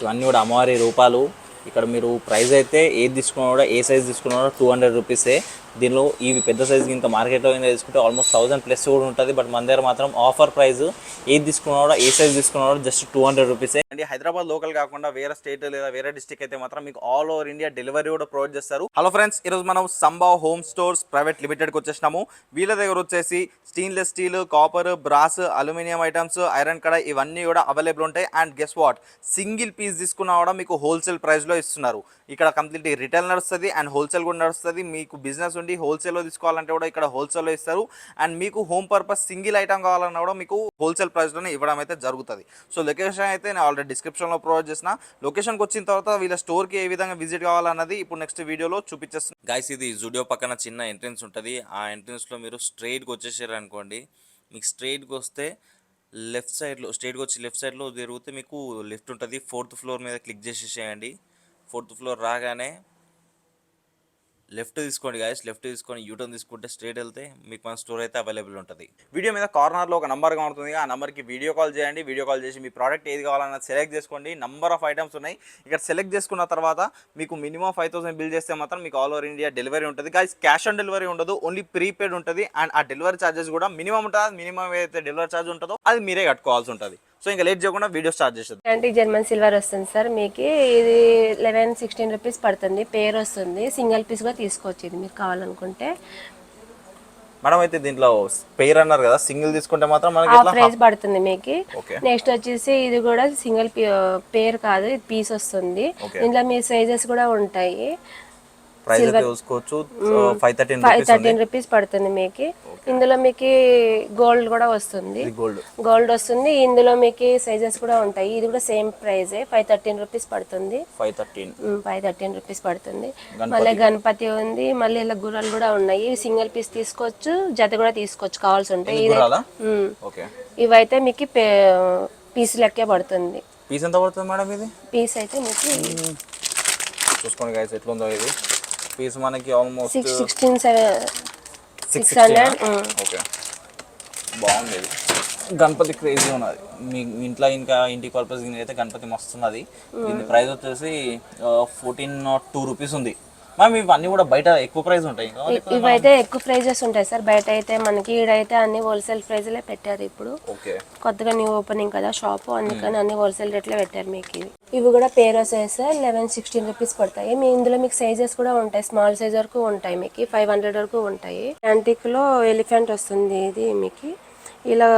ఇవన్నీ కూడా అమ్మవారి రూపాలు. ఇక్కడ మీరు ప్రైస్ అయితే ఏది తీసుకున్నా కూడా, ఏ సైజ్ తీసుకున్నా కూడా 200 రూపీసే. దీనిలో ఇవి పెద్ద సైజు ఇంకా మార్కెట్లో తీసుకుంటే ఆల్మోస్ట్ 1000 ప్లస్ కూడా ఉంటుంది. బట్ మన దగ్గర మాత్రం ఆఫర్ ప్రైస్, ఏది తీసుకున్నా కూడా, ఏ సైజ్ తీసుకున్నా కూడా జస్ట్ 200 రూపీసే అండి. హైదరాబాద్ లోకల్ కాకుండా వేరే స్టేట్ లేదా వేరే డిస్ట్రిక్ట్ అయితే మాత్రం మీకు ఆల్ ఓవర్ ఇండియా డెలివరీ కూడా ప్రొవైడ్ చేస్తారు. హలో ఫ్రెండ్స్, ఈరోజు మనం సంభవ్ హోమ్ స్టోర్స్ ప్రైవేట్ లిమిటెడ్కి వచ్చేసినాము. వీళ్ళ దగ్గర వచ్చేసి stainless steel, copper, brass, aluminium items, iron కడాయి ఇవన్నీ కూడా అవైలబుల్ ఉంటాయి. And guess what, single piece తీసుకున్నా కూడా మీకు హోల్సేల్ ప్రైస్లో ఇస్తున్నారు. ఇక్కడ కంప్లీట్లీ రిటైల్ నడుస్తుంది అండ్ హోల్సేల్ కూడా నడుస్తుంది. మీకు బిజినెస్ ఉండి హోల్సేల్లో తీసుకోవాలంటే కూడా ఇక్కడ హోల్సేల్లో ఇస్తారు. అండ్ మీకు హోమ్ పర్పస్ సింగిల్ ఐటమ్ కావాలన్నా కూడా మీకు హోల్సేల్ ప్రైస్లోనే ఇవ్వడం అయితే జరుగుతుంది. సో లొకేషన్ అయితే నేను ఆల్రెడీ డిస్క్రిప్షన్లో ప్రొవైడ్ చేసిన. లొకేషన్కి వచ్చిన తర్వాత వీళ్ళ స్టోర్కి ఏ విధంగా విజిట్ కావాలన్నది ఇప్పుడు నెక్స్ట్ వీడియోలో చూపించేస్తాను. గైస్, ఇది జూడియో పక్కన చిన్న ఎంట్రెన్స్ ఉంటుంది. ఆ ఎంట్రెన్స్లో మీరు స్ట్రైట్గా వచ్చేసారు అనుకోండి, మీకు స్ట్రైట్గా వస్తే లెఫ్ట్ సైడ్లో లెఫ్ట్ సైడ్లో తిరిగితే మీకు లిఫ్ట్ ఉంటుంది. 4th ఫ్లోర్ మీద క్లిక్ చేసేసేయండి. 4th ఫ్లోర్ రాగానే లెఫ్ట్ తీసుకోండి గాయస్. లెఫ్ట్ తీసుకొని యూటర్న్ తీసుకుంటే స్ట్రైట్ వెళ్తే మీకు మన స్టోర్ అయితే అవైలబుల్ ఉంటుంది. వీడియో మీద కార్నర్లో ఒక నెంబర్ కనబడుతుంది. ఆ నెంబర్కి వీడియో కాల్ చేయండి. వీడియో కాల్ చేసి మీ ప్రోడక్ట్ ఏది కావాలన్నా సెలెక్ట్ చేసుకోండి. నంబర్ ఆఫ్ ఐటమ్స్ ఉన్నాయి. ఇక్కడ సెలెక్ట్ చేసుకున్న తర్వాత మీకు మినిమం 5000 బిల్ చేస్తే మాత్రం మీకు ఆల్ ఓవర్ ఇండియా డెలివరీ ఉంటుంది. గాయస్, క్యాష్ ఆన్ డెలివరీ ఉండదు, ఓన్లీ ప్రీపెయిడ్ ఉంటుంది. అండ్ ఆ డెలివరీ ఛార్జెస్ కూడా మినిమం ఉంటుంది. మినిమం ఏదైతే డెలివరీ ఛార్జ్ ఉంటుందో అది మీరే కట్టుకోవాల్సి ఉంటుంది. సో ఇంకా లేట్ చేయకుండా వీడియో స్టార్ట్ చేసేది. యాంటిక్ జర్మన్ సిల్వర్ వస్తుంది సార్. మీకు ఇది 11-16 రూపీస్ పడుతుంది. పేర్ వస్తుంది. సింగిల్ పీస్ కూడా తీసుకోవచ్చు ఇది మీరు కావాలనుకుంటే. మేడం అయితే దీంట్లో పేర్ అన్నారు కదా, సింగిల్ తీసుకుంటే మాత్రం మనకి ఆ ప్రైస్ పడుతుంది మీకు. నెక్స్ట్ వచ్చేసి ఇది కూడా సింగిల్ పేర్ కాదు, ఇది పీస్ వస్తుంది. దీంట్లో మీ సైజెస్ కూడా ఉంటాయి. ప్రైస్ చూసుకోవచ్చు. 513 రూపీస్ పడుతుంది మీకు. ఇందులో మీకు గోల్డ్ కూడా వస్తుంది. గోల్డ్ వస్తుంది. ఇందులో మీకు సైజెస్ కూడా ఉంటాయి. ఇది కూడా సేమ్ ప్రైస్ 513 రూపీస్ పడుతుంది. 513 రూపీస్ పడుతుంది. మళ్ళీ గణపతి ఉంది. మళ్ళీ ఇలా గుర్రాలు కూడా ఉన్నాయి. సింగిల్ పీస్ తీసుకోవచ్చు, జత కూడా తీసుకోవచ్చు కావాల్సి ఉంటాయి. ఇవైతే మీకు పీస్ లెక్కే పడుతుంది. పీస్ ఎంత పడుతుంది మేడం? ఇది పీస్ అయితే మీకు చూసుకోండి గైస్ ఎట్లుందో. ఇది పీస్ మనకి ఆల్మోస్ట్ 600. ఓకే, బాగుంది. గణపతి క్రేజీ ఉన్నది. మీ ఇంట్లో ఇంకా ఇంటి పర్పస్ అయితే గణపతి మస్తున్నది. దీని ప్రైస్ వచ్చేసి 1402 రూపీస్ ఉంది. మ్యామ్ ఇవన్నీ కూడా బయట ఎక్కువ ప్రైస్ ఉంటాయి. ఇవైతే ఎక్కువ ప్రైజెస్ ఉంటాయి సార్. బయట అయితే మనకి ఈడైతే అన్ని హోల్సేల్ ప్రైజ్లే పెట్టారు ఇప్పుడు. కొత్తగా న్యూ ఓపెనింగ్ కదా షాప్, అందుకని అన్ని హోల్సేల్ రేట్లే పెట్టారు మీకు. ఇవి కూడా పేర్ వస్తాయి సార్. 11-16 రూపీస్ పడతాయి. మీ ఇందులో మీకు సైజెస్ కూడా ఉంటాయి. స్మాల్ సైజ్ వరకు ఉంటాయి మీకు. 500 వరకు ఉంటాయి. యాంటిక్ లో ఎలిఫెంట్ వస్తుంది. ఇది మీకు ఇలా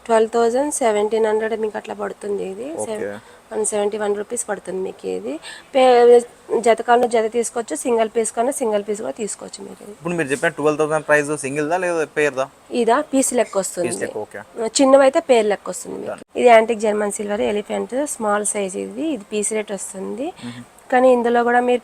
12,000-1700 మీకు అట్లా పడుతుంది. ఇది 171 రూపీస్ పడుతుంది మీకు. ఇది జత కాను జత తీసుకోవచ్చు, సింగిల్ పీస్ కాను సింగిల్ పీస్ కూడా తీసుకోవచ్చు మీరు. ఇప్పుడు మీరు చెప్పిన 12,000 ప్రైస్ సింగిల్ దా లేదా పేర్ దా? ఇదా పీస్ లెక్క వస్తుంది. చిన్నవైతే పేర్ లెక్క వస్తుంది మీకు. ఇది antique German silver elephant small size. ఇది పీస్ రేట్ వస్తుంది. కానీ ఇందులో కూడా మీరు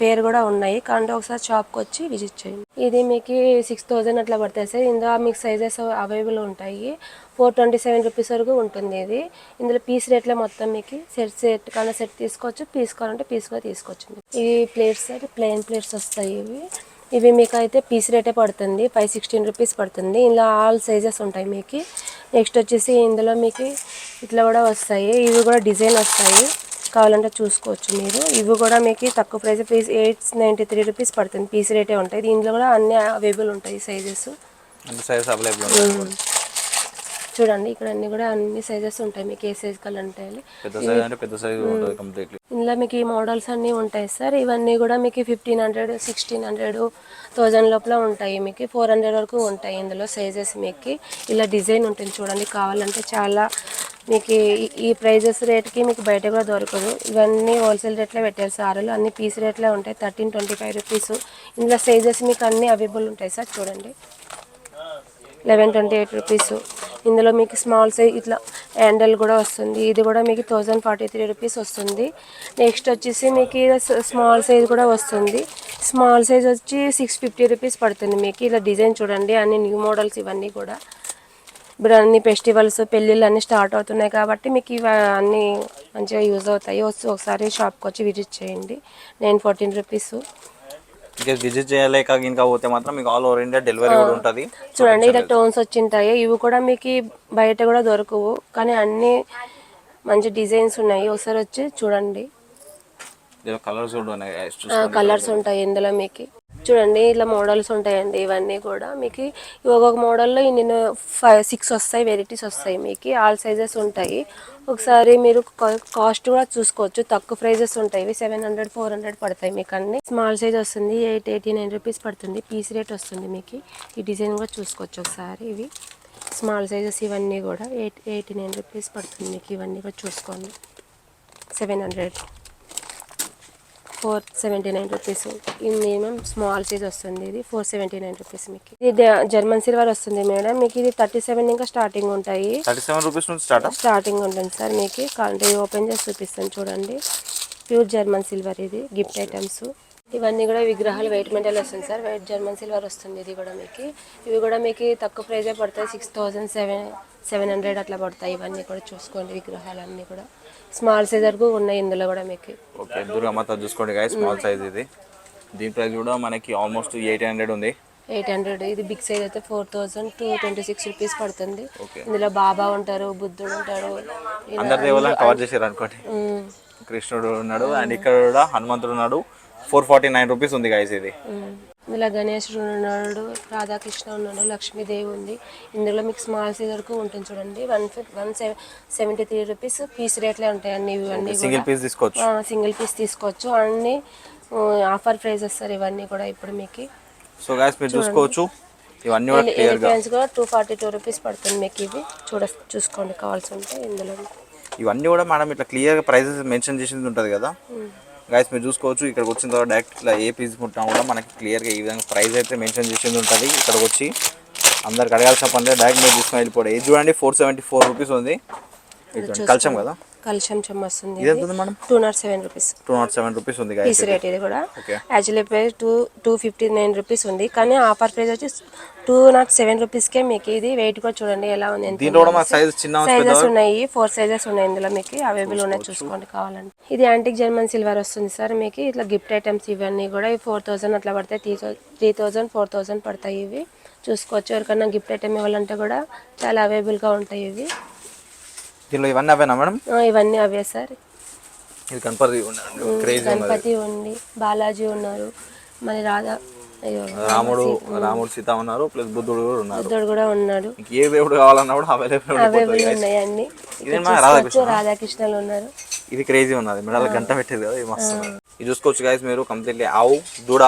పేరు కూడా ఉన్నాయి. కానీ ఒకసారి షాప్కి వచ్చి విజిట్ చేయండి. ఇది మీకు 6000 అట్లా పడతాయి సార్. ఇందులో మీకు సైజెస్ అవైలబుల్ ఉంటాయి. 427 రూపీస్ వరకు ఉంటుంది ఇది. ఇందులో పీస్ రేట్లో మొత్తం మీకు సెట్ కానీ సెట్ తీసుకోవచ్చు, పీస్ కావాలంటే పీస్ కూడా తీసుకోవచ్చు. ఇవి ప్లేట్స్ అయితే ప్లెయిన్ ప్లేట్స్ వస్తాయి. ఇవి మీకు అయితే పీస్ రేటే పడుతుంది. 516 రూపీస్ పడుతుంది. ఇందులో ఆల్ సైజెస్ ఉంటాయి మీకు. నెక్స్ట్ వచ్చేసి ఇందులో మీకు ఇట్లా కూడా వస్తాయి. ఇవి కూడా డిజైన్ వస్తాయి, కావాలంటే చూసుకోవచ్చు మీరు. ఇవి కూడా మీకు తక్కువ ప్రైస్ 893 రూపీస్ పడుతుంది. పీస్ రేటే ఉంటాయి. దీంట్లో కూడా అన్ని అవైలబుల్ ఉంటాయి సైజెస్. చూడండి ఇక్కడ అన్ని కూడా అన్ని సైజెస్ ఉంటాయి మీకు. ఏ సైజ్ కావాలంటే ఇందులో మీకు ఈ మోడల్స్ అన్నీ ఉంటాయి సార్. ఇవన్నీ కూడా మీకు 1500, 1600, 1000 లోపల ఉంటాయి మీకు. 400 వరకు ఉంటాయి ఇందులో సైజెస్ మీకు. ఇలా డిజైన్ ఉంటుంది చూడండి. కావాలంటే చాలా మీకు ఈ ప్రైజెస్ రేట్కి మీకు బయట కూడా దొరకదు. ఇవన్నీ హోల్సేల్ రేట్లో పెట్టారు సార్లు. అన్ని పీస్ రేట్లే ఉంటాయి. 1325 రూపీస్. ఇందులో సైజెస్ మీకు అన్నీ అవైలబుల్ ఉంటాయి సార్. చూడండి 1128 రూపీస్. ఇందులో మీకు స్మాల్ సైజ్ ఇట్లా హ్యాండిల్ కూడా వస్తుంది. ఇది కూడా మీకు 1043 రూపీస్ వస్తుంది. నెక్స్ట్ వచ్చేసి మీకు స్మాల్ సైజ్ కూడా వస్తుంది. స్మాల్ సైజ్ వచ్చి 650 రూపీస్ పడుతుంది మీకు. ఇలా డిజైన్ చూడండి, అన్ని న్యూ మోడల్స్ ఇవన్నీ కూడా. ఇప్పుడు అన్ని ఫెస్టివల్స్ పెళ్ళిళ్ళు అన్నీ స్టార్ట్ అవుతున్నాయి కాబట్టి మీకు ఇవి అన్నీ మంచిగా యూజ్ అవుతాయి. ఒకసారి షాప్కి వచ్చి విజిట్ చేయండి. 914 రూపీస్. విజిట్ చేయలేక ఇంకా పోతే మాత్రం మీకు ఆల్ ఓవర్ ఇండియా డెలివరీ కూడా ఉంటుంది. చూడండి ఇలా టోన్స్ వచ్చింటాయి. ఇవి కూడా మీకు బయట కూడా దొరకవు, కానీ అన్ని మంచి డిజైన్స్ ఉన్నాయి, ఒకసారి వచ్చి చూడండి. కలర్స్ కూడా ఉన్నాయి guys, కలర్స్ ఉంటాయి ఇందులో మీకు. చూడండి ఇట్లా మోడల్స్ ఉంటాయండి, ఇవన్నీ కూడా మీకు ఒక్కొక్క మోడల్లో ఇన్ని 5-6 వస్తాయి, వెరైటీస్ వస్తాయి మీకు. ఆల్ సైజెస్ ఉంటాయి. ఒకసారి మీరు కాస్ట్ కూడా చూసుకోవచ్చు, తక్కువ ప్రైజెస్ ఉంటాయి. ఇవి 700-400 పడతాయి మీకు అన్ని. స్మాల్ సైజ్ వస్తుంది 89 రూపీస్ పడుతుంది. పీస్ రేట్ వస్తుంది మీకు. ఈ డిజైన్ కూడా చూసుకోవచ్చు ఒకసారి. ఇవి స్మాల్ సైజెస్ ఇవన్నీ కూడా 89 రూపీస్ పడుతుంది మీకు. ఇవన్నీ కూడా చూసుకోండి. 700 479 రూపీస్. ఇది మినిమం స్మాల్ సైజ్ వస్తుంది. ఇది 479 రూపీస్ మీకు. ఇది జర్మన్ సిల్వర్ వస్తుంది మేడం మీకు. ఇది 37 ఇంకా స్టార్టింగ్ ఉంటాయి. 37 రూపీస్ నుంచి స్టార్టింగ్ ఉంటుంది సార్ మీకు. కాంటే ఓపెన్ చేసి చూపిస్తాను చూడండి. ప్యూర్ జర్మన్ సిల్వర్ ఇది. గిఫ్ట్ ఐటమ్స్ ఇవన్నీ కూడా విగ్రహాలు వెయిట్ మెటల్ వస్తుంది సార్. వెయిట్ జర్మన్ సిల్వర్ వస్తుంది ఇది కూడా మీకు. ఇవి కూడా మీకు తక్కువ ప్రైజే పడతాయి. 6700 అట్లా పడతాయి. ఇవన్నీ కూడా చూసుకోండి. విగ్రహాలన్నీ కూడా స్మాల్ సైజ్ వరకు ఉన్నాయి ఇందులో కూడా మీకు. ఓకే, దుర్గామాత చూసుకోండి గాయస్, స్మాల్ సైజ్ ఇది. దీని ప్రైస్ కూడా మనకి ఆల్మోస్ట్ 800 ఉంది. 800. ఇది బిగ్ సైజ్ అయితే 4226 రూపీస్ పడుతుంది. ఇందులో బాబా ఉంటారు, బుద్ధుడు ఉంటాడు, అందరి దేవుళ్ళని కవర్ చేశారు అనుకోండి. కృష్ణుడు ఉన్నాడు అండ్ ఇక్కడ కూడా హనుమంతుడు ఉన్నాడు. 449 రూపీస్ ఉంది గాయస్ ఇది. ఇందులో గణేశుడు ఉన్నాడు, రాధాకృష్ణ ఉన్నాడు, లక్ష్మీదేవి ఉంది. ఇందులో మీకు స్మాల్ సైజ్ వరకు ఉంటుంది చూడండి. 173 రూపీస్. పీస్ రేట్లే ఉంటాయి అన్ని. ఇవన్నీ సింగిల్ పీస్ తీసుకోవచ్చు. సింగిల్ పీస్ తీసుకోవచ్చు. అన్ని ఆఫర్ ప్రైజెస్ సార్ ఇవన్నీ కూడా ఇప్పుడు మీకు. సో గైస్ మీరు చూసుకోవచ్చు ఇవన్నీ కూడా క్లియర్ గా. ప్రైస్ కూడా 242 రూపీస్ పడుతుంది మీకు. ఇవి చూసుకోండి కావాల్సి ఉంటే ఇందులో. ఇవన్నీ కూడా మనం ఇట్లా క్లియర్ గా ప్రైసెస్ మెన్షన్ చేసింది ఉంటుంది కదా గైస్, మీరు చూసుకోవచ్చు. ఇక్కడికి వచ్చిన తర్వాత డైరెక్ట్ ఇట్లా ఏ పీస్ తీసుకుంటున్నా కూడా మనకి క్లియర్గా ఈ విధంగా ప్రైస్ అయితే మెన్షన్ చేసింది ఉంటుంది. ఇక్కడికి వచ్చి అందరికి అడగాల్సిన పని డైరెక్ట్ మీరు తీసుకొని వెళ్ళిపోవడం. ఇది చూడండి 474 రూపీస్ ఉంది. కల్చం కదా, కల్చం చెమ్మ వస్తుంది. ఇది ఎంత ఉంది మేడం? 207 రూపీస్. 207 రూపీస్ ఉంది గైస్. పీస్ రేట్ ఇది కూడా. యాక్చువల్లీ ప్రైస్ 259 రూపీస్ ఉంది, కానీ ఆఫర్ ప్రైస్ వచ్చి 207 రూపీస్కే మీకు. ఇది వెయిట్ కూడా చూడండి ఎలా ఉంది. సైజెస్ ఉన్నాయి, 4 సైజెస్ ఉన్నాయి ఇందులో మీకు. అవైలబుల్ ఉన్నాయి, చూసుకోండి కావాలంటే. ఇది యాంటిక్ జర్మన్ సిల్వర్ వస్తుంది సార్ మీకు. ఇట్లా గిఫ్ట్ ఐటమ్స్ ఇవన్నీ కూడా 4000 అట్లా పడతాయి. 3000 4000 పడతాయి ఇవి. చూసుకోవచ్చు. ఎవరికన్నా గిఫ్ట్ ఐటమ్ ఇవ్వాలంటే కూడా చాలా అవైలబుల్గా ఉంటాయి ఇవి. ఇవన్నీ అవేనా మేడం? ఇవన్నీ అవే సార్. ఇది గణపతి ఉంది, బాలాజీ ఉన్నారు, మరి రాముడు సీత ఉన్నారు, ప్లస్ బుద్ధుడు కూడా ఉన్నాడు. ఏ దేవుడు కావాలన్నా కూడా అవైలబుల్ ఉన్నాయి అన్ని. రాధాకృష్ణలు ఉన్నారు. ఇది క్రేజీ ఉన్నది మెడల గంట పెట్టేది కదా, ఇది మస్తు. ఇది చూసుకోవచ్చు గైస్ మీరు. కంప్లీట్లీ ఆవు దూడ.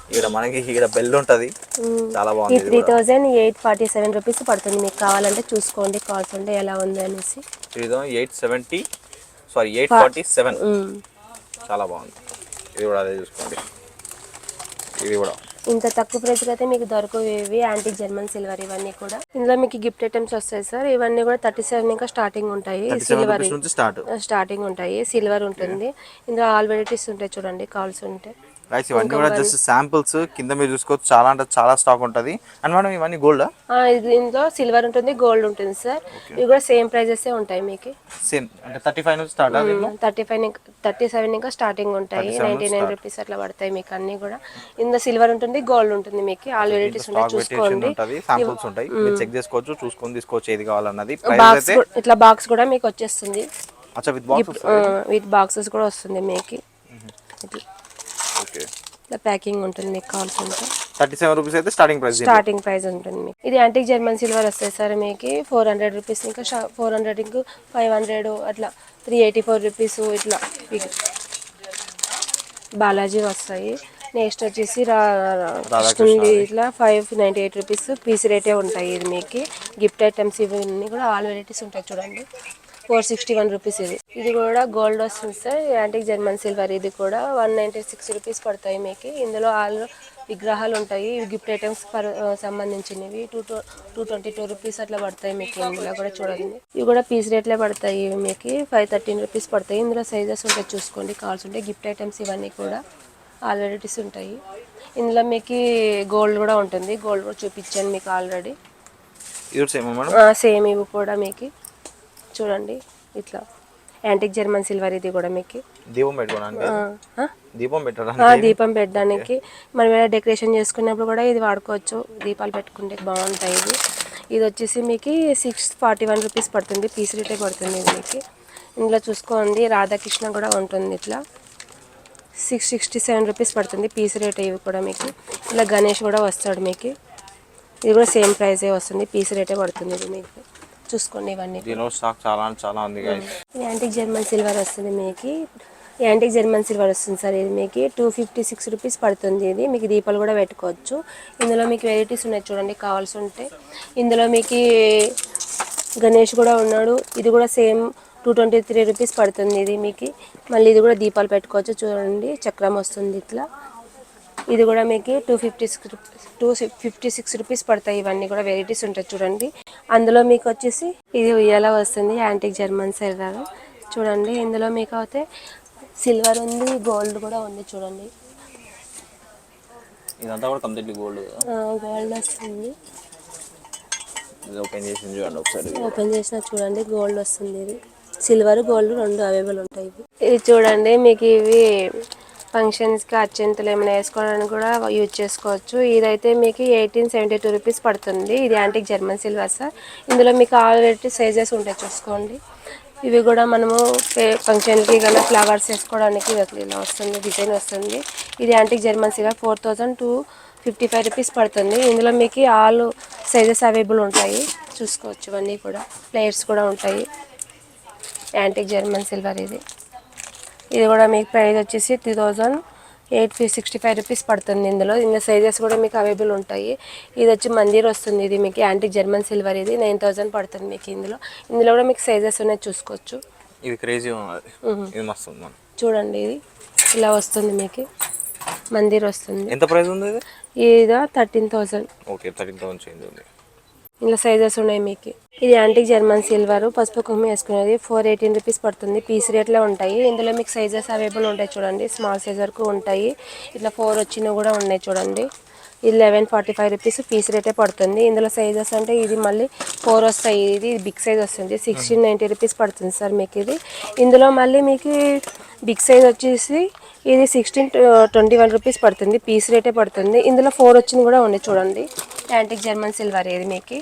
ఇక్కడ మనకి ఇక్కడ బెల్ ఉంటది, చాలా బాగుంది. 3847 రూపీస్ పడుతుంది మీకు. కావాలంటే చూసుకోండి కాల్స్ ఉంటే ఎలా ఉంది అనేసి. 847 చాలా బాగుంది. ఇది కూడా అదే చూసుకోండి. ఇది కూడా ఇంత తక్కువ ప్రైస్కి అయితే మీకు దొరకవు ఇవి. యాంటిక్ జర్మన్ సిల్వర్ ఇవన్నీ కూడా. ఇందులో మీకు గిఫ్ట్ ఐటమ్స్ వస్తాయి సార్. ఇవన్నీ కూడా 37 ఇంకా స్టార్టింగ్ ఉంటాయి. సిల్వర్ స్టార్టింగ్ ఉంటాయి. సిల్వర్ ఉంటుంది. ఇందులో ఆల్ వెరైటీస్ ఉంటాయి చూడండి కాల్స్ ఉంటే. గైస్ ఇవన్నీ కూడా జస్ట్ శాంపిల్స్. కింద మీరు చూసుకోవచ్చు చాలా అంటే చాలా స్టాక్ ఉంటుంది. అండ్ మేడం ఇవన్నీ గోల్డ్? ఇందులో సిల్వర్ ఉంటుంది, గోల్డ్ ఉంటుంది సార్. ఇవి కూడా సేమ్ ప్రైజెస్ ఉంటాయి మీకు. సేమ్ అంటే 35 నుంచి స్టార్ట్ అవుతుంది. 37 ఇంకా స్టార్టింగ్ ఉంటాయి. 99 రూపీస్ అట్లా పడతాయి మీకు అన్ని కూడా. ఇందులో సిల్వర్ ఉంటుంది, గోల్డ్ ఉంటుంది మీకు. ఆల్ వెరైటీస్ ఉంటాయి, చూసుకోండి. శాంపిల్స్ ఉంటాయి, మీరు చెక్ చేసుకోవచ్చు, చూసుకొని తీసుకోవచ్చు ఏది కావాలన్నది. ఇట్లా బాక్స్ కూడా మీకు వచ్చేస్తుంది. విత్ బాక్సెస్ కూడా వస్తుంది మీకు. ఇట్లా ప్యాకింగ్ ఉంటుంది మీకు కావాల్సింటే. 37 రూపీస్ అయితే స్టార్టింగ్ ప్రైస్ ఉంటుంది మీకు. ఇది యాంటిక్ జర్మన్ సిల్వర్ వస్తాయి సార్ మీకు. 400 రూపీస్ ఇంకా 400 ఇంకా 500 అట్లా 384 రూపీస్ ఇట్లా. బాలాజీ వస్తాయి. నెక్స్ట్ వచ్చేసి కృష్ణుడి ఇట్లా 598 రూపీస్ పీస్ రేటే ఉంటాయి ఇది మీకు. గిఫ్ట్ ఐటమ్స్ ఇవన్నీ కూడా ఆల్ వెరైటీస్ ఉంటాయి చూడండి. 461 రూపీస్ ఇది. ఇది కూడా గోల్డ్ వస్తుంది సార్. Antique German silver. ఇది కూడా 196 రూపీస్ పడతాయి మీకు. ఇందులో ఆల్ విగ్రహాలు ఉంటాయి. ఇవి గిఫ్ట్ ఐటమ్స్ సంబంధించినవి. 222 రూపీస్ అట్లా పడతాయి మీకు. ఇందులో కూడా చూడండి. ఇవి కూడా పీస్ రేట్లే పడతాయి మీకు. 513 రూపీస్ పడతాయి. ఇందులో సైజెస్ ఉంటాయి, చూసుకోండి కావాల్సి ఉంటాయి. గిఫ్ట్ ఐటమ్స్ ఇవన్నీ కూడా ఆల్ వెరైటీస్ ఉంటాయి. ఇందులో మీకు గోల్డ్ కూడా ఉంటుంది. గోల్డ్ కూడా చూపించాను మీకు ఆల్రెడీ. సేమ్ ఇవి కూడా మీకు చూడండి ఇట్లా యాంటిక్ జర్మన్ సిల్వర్. ఇది కూడా మీకు దీపం పెట్టడానికి మనం ఏమైనా డెకరేషన్ చేసుకున్నప్పుడు కూడా ఇది వాడుకోవచ్చు. దీపాలు పెట్టుకుంటే బాగుంటాయి ఇది. ఇది వచ్చేసి మీకు 641 రూపీస్ పడుతుంది. పీస్ రేటే పడుతుంది ఇది మీకు. ఇందులో చూసుకోండి రాధాకృష్ణ కూడా ఉంటుంది ఇట్లా 667 రూపీస్ పడుతుంది పీస్ రేట్. ఇవి కూడా మీకు ఇలా గణేష్ కూడా వస్తాడు మీకు. ఇది కూడా సేమ్ ప్రైజే వస్తుంది, పీస్ రేటే పడుతుంది ఇది మీకు. చూసుకోండి ఇవన్నీ దీనిలో స్టాక్ చాలా ఉంది గైస్. ఇది యాంటిక్ జర్మన్ సిల్వర్ వస్తుంది మీకు. యాంటిక్ జర్మన్ సిల్వర్ వస్తుంది సార్. ఇది మీకు 256 రూపీస్ పడుతుంది. ఇది మీకు దీపాలు కూడా పెట్టుకోవచ్చు. ఇందులో మీకు వెరైటీస్ ఉన్నాయి చూడండి కావాల్సి ఉంటే. ఇందులో మీకు గణేష్ కూడా ఉన్నాడు. ఇది కూడా సేమ్ 223 రూపీస్ పడుతుంది ఇది మీకు. మళ్ళీ ఇది కూడా దీపాలు పెట్టుకోవచ్చు చూడండి, చక్రం వస్తుంది ఇట్లా. ఇది కూడా మీకు 256 రూపీస్ పడతాయి. ఇవన్నీ కూడా వెరైటీస్ ఉంటాయి చూడండి. అందులో మీకు వచ్చేసి ఇది ఉయ్యాల వస్తుంది యాంటిక్ జర్మన్ సిల్వర్ చూడండి. ఇందులో మీకు అయితే సిల్వర్ ఉంది, గోల్డ్ కూడా ఉంది చూడండి. ఇదంతా కూడా కంప్లీట్లీ గోల్డ్ వస్తుంది. ఓపెన్ చేసి చూడండి ఒకసారి. ఓపెన్ చేసినా చూడండి గోల్డ్ వస్తుంది. ఇది సిల్వర్ గోల్డ్ రెండు అవైలబుల్ ఉంటాయి. ఇది చూడండి మీకు ఇవి ఫంక్షన్స్కి అత్యంతలు ఏమైనా వేసుకోవడానికి కూడా యూజ్ చేసుకోవచ్చు. ఇదైతే మీకు 1872 రూపీస్ పడుతుంది. ఇది యాంటిక్ జర్మన్ సిల్వర్ సార్. ఇందులో మీకు ఆల్రెడీ సైజెస్ ఉంటాయి చూసుకోండి. ఇవి కూడా మనము ఫంక్షన్కి కానీ ఫ్లవర్స్ వేసుకోవడానికి ఇలా వస్తుంది, డిజైన్ వస్తుంది. ఇది యాంటిక్ జర్మన్ సిల్వర్ 4255 రూపీస్ పడుతుంది. ఇందులో మీకు ఆల్ సైజెస్ అవైలబుల్ ఉంటాయి చూసుకోవచ్చు. ఇవన్నీ కూడా ప్లేట్స్ కూడా ఉంటాయి. యాంటిక్ జర్మన్ సిల్వర్ ఇది కూడా మీకు ప్రైస్ వచ్చేసి 2865 రూపీస్ పడుతుంది. ఇందులో సైజెస్ కూడా మీకు అవైలబుల్ ఉంటాయి. ఇది వచ్చి మందిర్ వస్తుంది. ఇది మీకు యాంటిక్ జర్మన్ సిల్వర్. ఇది 9000 పడుతుంది మీకు. ఇందులో కూడా మీకు సైజెస్ ఉన్నాయి చూసుకోవచ్చు. ఇది క్రేజీ ఉన్నది, ఇది మస్తు ఉంది. చూడండి ఇది ఇలా వస్తుంది మీకు. మందిర్ వస్తుంది. ఎంత ప్రైస్ ఉంది ఇది? ఇది 13,000. ఓకే 13,000 చేంజ్ ఉంది. ఇలా సైజెస్ ఉన్నాయి మీకు. ఇది యాంటిక్ జర్మన్ సిల్వర్ పసుపు కుంకుమ వేసుకునేది 418 రూపీస్ పడుతుంది. పీస్ రేట్లో ఉంటాయి. ఇందులో మీకు సైజెస్ అవైలబుల్ ఉంటాయి చూడండి. స్మాల్ సైజ్ వరకు ఉంటాయి. ఇట్లా 4 వచ్చినవి కూడా ఉన్నాయి చూడండి. ఇది 1145 రూపీస్ పీస్ రేటే పడుతుంది. ఇందులో సైజెస్ అంటే ఇది మళ్ళీ 4 వస్తాయి. ఇది బిగ్ సైజ్ వస్తుంది 1690 రూపీస్ పడుతుంది సార్ మీకు ఇది. ఇందులో మళ్ళీ మీకు బిగ్ సైజ్ వచ్చేసి ఇది 1621 రూపీస్ పడుతుంది. పీస్ రేటే పడుతుంది. ఇందులో 4 వచ్చినవి కూడా ఉన్నాయి చూడండి. యాంటిక్ జర్మన్ సిల్వర్ ఇది మీకు